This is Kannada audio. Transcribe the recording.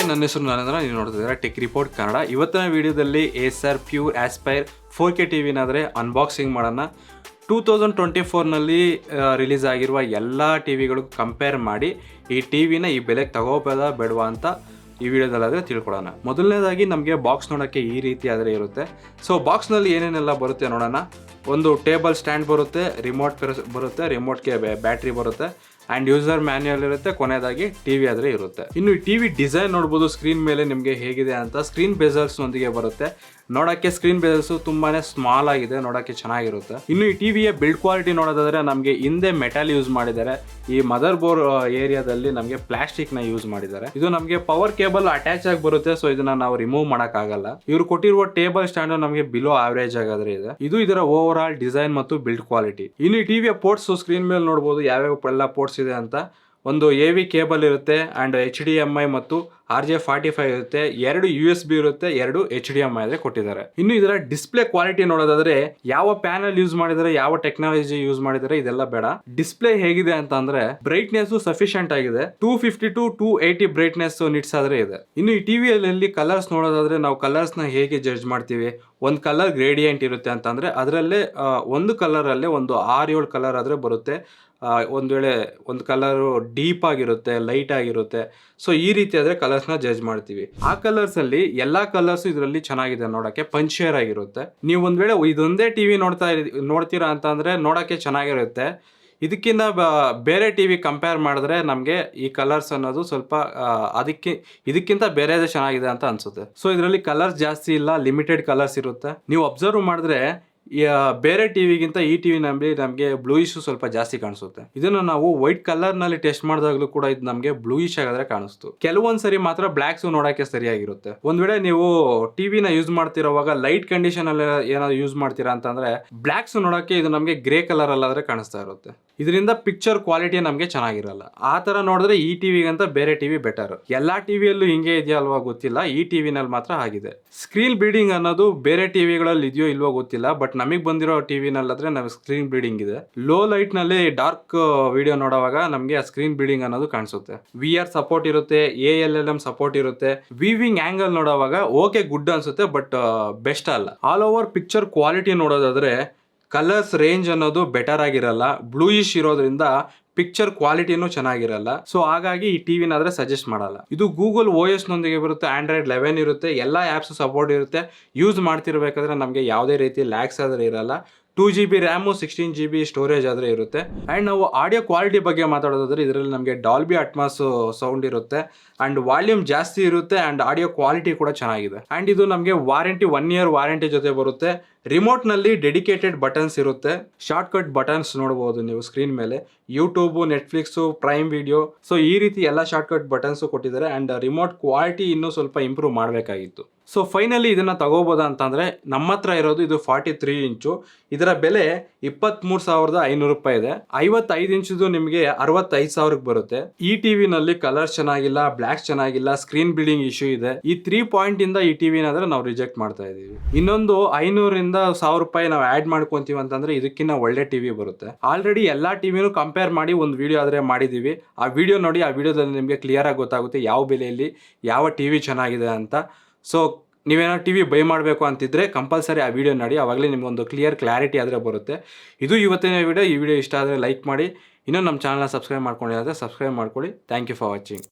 ಹಾಯ್, ನನ್ನ ಹೆಸರು ನರೇಂದ್ರ. ನೀವು ನೋಡ್ತಿದ್ದೀರಾ ಟೆಕ್ ರಿಪೋರ್ಟ್ ಕನ್ನಡ. ಇವತ್ತಿನ ವಿಡಿಯೋದಲ್ಲಿ ಏಸರ್ ಪ್ಯೂರ್ ಆಸ್ಪೈರ್ 4K ಟಿವಿನಾದರೆ ಅನ್ಬಾಕ್ಸಿಂಗ್ ಮಾಡೋಣ. 2024ನಲ್ಲಿ ರಿಲೀಸ್ ಆಗಿರುವ ಎಲ್ಲ ಟಿವಿಗಳು ಕಂಪೇರ್ ಮಾಡಿ ಈ ಟಿವಿನ ಈ ಬೆಲೆಗೆ ತಗೋಬೋದಾ ಬೇಡವಾ ಅಂತ ಈ ವಿಡಿಯೋದಲ್ಲಾದರೆ ತಿಳ್ಕೊಳ್ಳೋಣ. ಮೊದಲನೇದಾಗಿ ನಮಗೆ ಬಾಕ್ಸ್ ನೋಡೋಕ್ಕೆ ಈ ರೀತಿ ಆದರೆ ಇರುತ್ತೆ. ಸೊ ಬಾಕ್ಸ್ನಲ್ಲಿ ಏನೇನೆಲ್ಲ ಬರುತ್ತೆ ನೋಡೋಣ. ಒಂದು ಟೇಬಲ್ ಸ್ಟ್ಯಾಂಡ್ ಬರುತ್ತೆ, ರಿಮೋಟ್ ಬರುತ್ತೆ, ರಿಮೋಟ್ಗೆ ಬ್ಯಾಟ್ರಿ ಬರುತ್ತೆ ಆ್ಯಂಡ್ ಯೂಸರ್ ಮ್ಯಾನ್ಯುಯಲ್ ಇರುತ್ತೆ, ಕೊನೆಯದಾಗಿ ಟಿವಿ ಆದರೆ ಇರುತ್ತೆ. ಇನ್ನು ಈ ಟಿವಿ ಡಿಸೈನ್ ನೋಡ್ಬೋದು ಸ್ಕ್ರೀನ್ ಮೇಲೆ ನಿಮಗೆ ಹೇಗಿದೆ ಅಂತ. ಸ್ಕ್ರೀನ್ ಬೆಜಲ್ಸ್ನೊಂದಿಗೆ ಬರುತ್ತೆ. ನೋಡೋಕ್ಕೆ ಸ್ಕ್ರೀನ್ ಬೆಜಲ್ಸು ತುಂಬಾ ಸ್ಮಾಲ್ ಆಗಿದೆ, ನೋಡೋಕ್ಕೆ ಚೆನ್ನಾಗಿರುತ್ತೆ. ಇನ್ನು ಈ ಟಿವಿಯ ಬಿಲ್ಡ್ ಕ್ವಾಲಿಟಿ ನೋಡೋದಾದ್ರೆ ನಮಗೆ ಹಿಂದೆ ಮೆಟಲ್ ಯೂಸ್ ಮಾಡಿದ್ದಾರೆ, ಈ ಮದರ್ ಬೋರ್ಡ್ ಏರಿಯಾದಲ್ಲಿ ನಮಗೆ ಪ್ಲಾಸ್ಟಿಕ್ನ ಯೂಸ್ ಮಾಡಿದ್ದಾರೆ. ಇದು ನಮಗೆ ಪವರ್ ಕೇಬಲ್ ಅಟ್ಯಾಚ್ ಆಗಿ ಬರುತ್ತೆ, ಸೊ ಇದನ್ನ ನಾವು ರಿಮೂವ್ ಮಾಡೋಕ್ಕಾಗಲ್ಲ. ಇವರು ಕೊಟ್ಟಿರುವ ಟೇಬಲ್ ಸ್ಟ್ಯಾಂಡ್ ನಮಗೆ ಬಿಲೋ ಆವರೇಜ್ ಆಗಾದ್ರೆ ಇದೆ. ಇದು ಇದರ ಓವರ್ ಆಲ್ ಡಿಸೈನ್ ಮತ್ತು ಬಿಲ್ಡ್ ಕ್ವಾಲಿಟಿ. ಇನ್ನು ಈ ಟಿವಿಯ ಪೋರ್ಟ್ಸ್ ಸ್ಕ್ರೀನ್ ಮೇಲೆ ನೋಡಬಹುದು ಯಾವ್ಯಾವ ಎಲ್ಲ ಪೋರ್ಟ್ಸ್ ಇದೆ ಅಂತ. ಒಂದು AV ಕೇಬಲ್ ಇರುತ್ತೆ ಆ್ಯಂಡ್ HDMI ಮತ್ತು RJ45 ಇರುತ್ತೆ, 2 USB ಇರುತ್ತೆ, 2 HDMI ಆದರೆ ಕೊಟ್ಟಿದ್ದಾರೆ. ಇನ್ನು ಇದರ ಡಿಸ್ಪ್ಲೇ ಕ್ವಾಲಿಟಿ ನೋಡೋದಾದ್ರೆ ಯಾವ ಪ್ಯಾನಲ್ ಯೂಸ್ ಮಾಡಿದರೆ, ಯಾವ ಟೆಕ್ನಾಲಜಿ ಯೂಸ್ ಮಾಡಿದರೆ ಇದೆಲ್ಲ ಬೇಡ. ಡಿಸ್ಪ್ಲೇ ಹೇಗಿದೆ ಅಂತ ಅಂದ್ರೆ ಬ್ರೈಟ್ನೆಸ್ ಸಫಿಷಿಯಂಟ್ ಆಗಿದೆ. 250 to 280 ಬ್ರೈಟ್ನೆಸ್ ನಿಟ್ಸ್ ಆದ್ರೆ ಇದೆ. ಇನ್ನು ಈ ಟಿವಿಯಲ್ಲಿ ಕಲರ್ಸ್ ನೋಡೋದಾದ್ರೆ ನಾವು ಕಲರ್ಸ್ ನ ಹೇಗೆ ಜಡ್ಜ್ ಮಾಡ್ತೀವಿ? ಒಂದು ಕಲರ್ ಗ್ರೇಡಿಯಂಟ್ ಇರುತ್ತೆ ಅಂತಂದ್ರೆ ಅದರಲ್ಲೇ ಒಂದು ಕಲರ್ ಅಲ್ಲೇ ಒಂದು 6-7 ಕಲರ್ ಆದ್ರೆ ಬರುತ್ತೆ. ಒಂದು ವೇಳೆ ಒಂದು ಕಲರು ಡೀಪ್ ಆಗಿರುತ್ತೆ, ಲೈಟ್ ಆಗಿರುತ್ತೆ. ಸೊ ಈ ರೀತಿ ಆದರೆ ಕಲರ್ಸ್ನ ಜಡ್ಜ್ ಮಾಡ್ತೀವಿ. ಆ ಕಲರ್ಸಲ್ಲಿ ಎಲ್ಲ ಕಲರ್ಸು ಇದರಲ್ಲಿ ಚೆನ್ನಾಗಿದೆ, ನೋಡೋಕ್ಕೆ ಪಂಚೇರ್ ಆಗಿರುತ್ತೆ. ನೀವು ಒಂದು ವೇಳೆ ಇದೊಂದೇ ಟಿವಿ ನೋಡ್ತೀರಾ ಅಂತಂದರೆ ನೋಡೋಕ್ಕೆ ಚೆನ್ನಾಗಿರುತ್ತೆ. ಇದಕ್ಕಿಂತ ಬೇರೆ ಟಿವಿ ಕಂಪೇರ್ ಮಾಡಿದ್ರೆ ನಮಗೆ ಈ ಕಲರ್ಸ್ ಅನ್ನೋದು ಸ್ವಲ್ಪ ಇದಕ್ಕಿಂತ ಬೇರೆದೇ ಚೆನ್ನಾಗಿದೆ ಅಂತ ಅನ್ಸುತ್ತೆ. ಸೊ ಇದರಲ್ಲಿ ಕಲರ್ಸ್ ಜಾಸ್ತಿ ಇಲ್ಲ, ಲಿಮಿಟೆಡ್ ಕಲರ್ಸ್ ಇರುತ್ತೆ. ನೀವು ಅಬ್ಸರ್ವ್ ಮಾಡಿದ್ರೆ ಬೇರೆ ಟಿವಿಗಿಂತ ಈ ಟಿವಿ ನಮಗೆ ಬ್ಲೂಯಿಶ್ ಸ್ವಲ್ಪ ಜಾಸ್ತಿ ಕಾಣಿಸುತ್ತೆ. ಇದನ್ನು ನಾವು ವೈಟ್ ಕಲರ್ ನಲ್ಲಿ ಟೆಸ್ಟ್ ಮಾಡಿದಾಗಲೂ ಕೂಡ ಇದು ನಮಗೆ ಬ್ಲೂಯಿಶ್ ಆಗಾದ್ರೆ ಕಾಣಿಸ್ತು. ಕೆಲವೊಂದ್ಸರಿ ಮಾತ್ರ ಬ್ಲಾಕ್ಸ್ ನೋಡಕ್ಕೆ ಸರಿಯಾಗಿರುತ್ತೆ. ಒಂದ್ ವೇಳೆ ನೀವು ಟಿವಿನ ಯೂಸ್ ಮಾಡ್ತಿರೋವಾಗ ಲೈಟ್ ಕಂಡೀಷನ್ ಅಲ್ಲಿ ಏನಾದ್ರು ಯೂಸ್ ಮಾಡ್ತೀರಾ ಅಂತಂದ್ರೆ ಬ್ಲಾಕ್ಸ್ ನೋಡಕ್ಕೆ ಇದು ನಮಗೆ ಗ್ರೇ ಕಲರ್ ಅಲ್ಲಾದ್ರೆ ಕಾಣಿಸ್ತಾ ಇರುತ್ತೆ. ಇದರಿಂದ ಪಿಕ್ಚರ್ ಕ್ವಾಲಿಟಿ ನಮಗೆ ಚೆನ್ನಾಗಿರಲ್ಲ. ಆ ತರ ನೋಡಿದ್ರೆ ಈ ಟಿವಿಗಂತ ಬೇರೆ ಟಿವಿ ಬೆಟರ್. ಎಲ್ಲಾ ಟಿವಿಯಲ್ಲೂ ಹಿಂಗೆ ಇದೆಯಾ ಅಲ್ವಾ ಗೊತ್ತಿಲ್ಲ, ಈ ಟಿವಿನಲ್ಲಿ ಮಾತ್ರ ಆಗಿದೆ. ಸ್ಕ್ರೀನ್ ಬ್ಲೀಡಿಂಗ್ ಅನ್ನೋದು ಬೇರೆ ಟಿವಿಗಳಲ್ಲಿ ಇದೆಯೋ ಇಲ್ವೋ ಗೊತ್ತಿಲ್ಲ, ಬಟ್ ನಮಗೆ ಬಂದಿರೋ ಟಿವಿನಲ್ಲಾದ್ರೆ ನಮಗೆ ಸ್ಕ್ರೀನ್ ಬ್ಲೀಡಿಂಗ್ ಇದೆ. ಲೋ ಲೈಟ್ ನಲ್ಲಿ ಡಾರ್ಕ್ ವಿಡಿಯೋ ನೋಡುವಾಗ ನಮಗೆ ಆ ಸ್ಕ್ರೀನ್ ಬ್ಲೀಡಿಂಗ್ ಅನ್ನೋದು ಕಾಣಿಸುತ್ತೆ. VR ಸಪೋರ್ಟ್ ಇರುತ್ತೆ, ALLM ಸಪೋರ್ಟ್ ಇರುತ್ತೆ. ವಿವಿಂಗ್ ಆಂಗಲ್ ನೋಡುವಾಗ ಓಕೆ ಗುಡ್ ಅನ್ಸುತ್ತೆ, ಬಟ್ ಬೆಸ್ಟ್ ಅಲ್ಲ. ಆಲ್ ಓವರ್ ಪಿಕ್ಚರ್ ಕ್ವಾಲಿಟಿ ನೋಡೋದಾದ್ರೆ ಕಲರ್ಸ್ ರೇಂಜ್ ಅನ್ನೋದು ಬೆಟರ್ ಆಗಿರಲ್ಲ. ಬ್ಲೂಯಿಶ್ ಇರೋದ್ರಿಂದ ಪಿಕ್ಚರ್ ಕ್ವಾಲಿಟಿನೂ ಚೆನ್ನಾಗಿರಲ್ಲ. ಸೊ ಹಾಗಾಗಿ ಈ ಟಿವಿನಾದ್ರೆ ಸಜೆಸ್ಟ್ ಮಾಡಲ್ಲ. ಇದು ಗೂಗಲ್ OS ನೊಂದಿಗೆ ಬರುತ್ತೆ, Android 11 ಇರುತ್ತೆ, ಎಲ್ಲ ಆ್ಯಪ್ಸ್ ಸಪೋರ್ಟ್ ಇರುತ್ತೆ. ಯೂಸ್ ಮಾಡ್ತಿರ್ಬೇಕಾದ್ರೆ ನಮಗೆ ಯಾವುದೇ ರೀತಿ ಲ್ಯಾಗ್ಸ್ ಆದರೆ ಇರಲ್ಲ. 2GB ರ್ಯಾಮು, 16GB ಸ್ಟೋರೇಜ್ ಆದರೆ ಇರುತ್ತೆ. ಆ್ಯಂಡ್ ನಾವು ಆಡಿಯೋ ಕ್ವಾಲಿಟಿ ಬಗ್ಗೆ ಮಾತಾಡೋದಾದ್ರೆ ಇದರಲ್ಲಿ ನಮಗೆ ಡಾಲ್ಬಿ ಅಟ್ಮಾಸ್ ಸೌಂಡ್ ಇರುತ್ತೆ ಆ್ಯಂಡ್ ವಾಲ್ಯೂಮ್ ಜಾಸ್ತಿ ಇರುತ್ತೆ ಆ್ಯಂಡ್ ಆಡಿಯೋ ಕ್ವಾಲಿಟಿ ಕೂಡ ಚೆನ್ನಾಗಿದೆ. ಆ್ಯಂಡ್ ಇದು ನಮಗೆ ವಾರಂಟಿ 1 year ವಾರಂಟಿ ಜೊತೆ ಬರುತ್ತೆ. ರಿಮೋಟ್ನಲ್ಲಿ ಡೆಡಿಕೇಟೆಡ್ ಬಟನ್ಸ್ ಇರುತ್ತೆ, ಶಾರ್ಟ್ಕಟ್ ಬಟನ್ಸ್ ನೋಡ್ಬೋದು ನೀವು ಸ್ಕ್ರೀನ್ ಮೇಲೆ. YouTube, Netflix, prime video, so ಈ ರೀತಿ ಎಲ್ಲ ಶಾರ್ಟ್ಕಟ್ ಬಟನ್ಸು ಕೊಟ್ಟಿದ್ದಾರೆ. ಆ್ಯಂಡ್ ರಿಮೋಟ್ ಕ್ವಾಲಿಟಿ ಇನ್ನೂ ಸ್ವಲ್ಪ ಇಂಪ್ರೂವ್ ಮಾಡಬೇಕಾಗಿತ್ತು. ಸೊ ಫೈನಲಿ ಇದನ್ನು ತಗೋಬೋದಾ ಅಂತಂದರೆ ನಮ್ಮ ಹತ್ರ ಇರೋದು ಇದು 43 ಇಂಚು. ಇದರ ಬೆಲೆ 23,500 ರೂಪಾಯಿ ಇದೆ. 55 ಇಂಚದು ನಿಮಗೆ 65,000ಕ್ಕೆ ಬರುತ್ತೆ. ಈ ಟಿವಿನಲ್ಲಿ ಕಲರ್ಸ್ ಚೆನ್ನಾಗಿಲ್ಲ, ಬ್ಲ್ಯಾಕ್ಸ್ ಚೆನ್ನಾಗಿಲ್ಲ, ಸ್ಕ್ರೀನ್ ಬ್ಲೀಡಿಂಗ್ ಇಶ್ಯೂ ಇದೆ. ಈ 3 ಪಾಯಿಂಟ್ ಇಂದ ಈ ಟಿವಿನಾದ್ರೆ ನಾವು ರಿಜೆಕ್ಟ್ ಮಾಡ್ತಾ ಇದೀವಿ. ಇನ್ನೊಂದು 500ರಿಂದ 1,000 ರೂಪಾಯಿ ನಾವು ಆ್ಯಡ್ ಮಾಡ್ಕೊಂತೀವಿ ಅಂತಂದ್ರೆ ಇದಕ್ಕಿಂತ ಒಳ್ಳೆ ಟಿವಿ ಬರುತ್ತೆ. ಆಲ್ರೆಡಿ ಎಲ್ಲ ಟಿವಿನೂ ಕಂಪೇರ್ ಮಾಡಿ ಒಂದು ವಿಡಿಯೋ ಆದರೆ ಮಾಡಿದ್ದೀವಿ. ಆ ವಿಡಿಯೋ ನೋಡಿ, ಆ ವಿಡಿಯೋದಲ್ಲಿ ನಿಮಗೆ ಕ್ಲಿಯರ್ ಆಗಿ ಗೊತ್ತಾಗುತ್ತೆ ಯಾವ ಬೆಲೆಯಲ್ಲಿ ಯಾವ ಟಿವಿ ಚೆನ್ನಾಗಿದೆ ಅಂತ. ಸೊ ನೀವೇನಾದ್ರು ಟಿವಿ ಬೈ ಮಾಡಬೇಕು ಅಂತಿದ್ರೆ ಕಂಪಲ್ಸರಿ ಆ ವಿಡಿಯೋ ನೋಡಿ, ಆವಾಗಲೇ ನಿಮಗೊಂದು ಕ್ಲಾರಿಟಿ ಆದರೆ ಬರುತ್ತೆ. ಇದು ಇವತ್ತಿನ ವಿಡಿಯೋ. ಈ ವಿಡಿಯೋ ಇಷ್ಟ ಆದರೆ ಲೈಕ್ ಮಾಡಿ. ಇನ್ನೂ ನಮ್ಮ ಚಾನಲ್ನ ಸಬ್ಸ್ಕ್ರೈಬ್ ಮಾಡ್ಕೊಂಡಿದ್ರೆ ಸಬ್ಸ್ಕ್ರೈಬ್ ಮಾಡ್ಕೊಳ್ಳಿ. Thank you for watching.